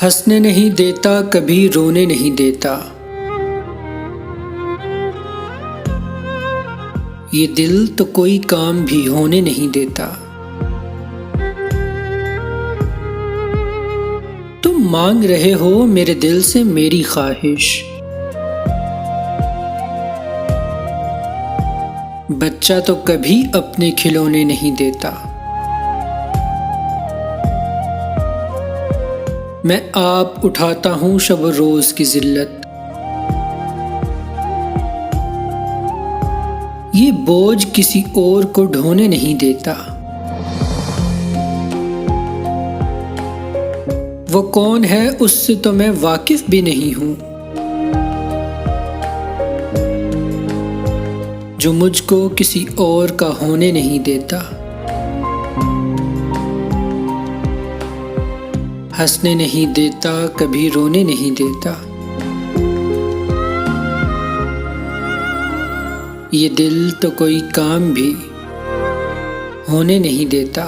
हंसने नहीं देता, कभी रोने नहीं देता। ये दिल तो कोई काम भी होने नहीं देता। तुम मांग रहे हो मेरे दिल से मेरी ख्वाहिश। बच्चा तो कभी अपने खिलौने नहीं देता। मैं आप उठाता हूँ शब रोज की जिल्लत। ये बोझ किसी और को ढोने नहीं देता। वो कौन है उससे तो मैं वाकिफ भी नहीं हूँ, जो मुझको किसी और का होने नहीं देता। हंसने नहीं देता, कभी रोने नहीं देता। ये दिल तो कोई काम भी होने नहीं देता।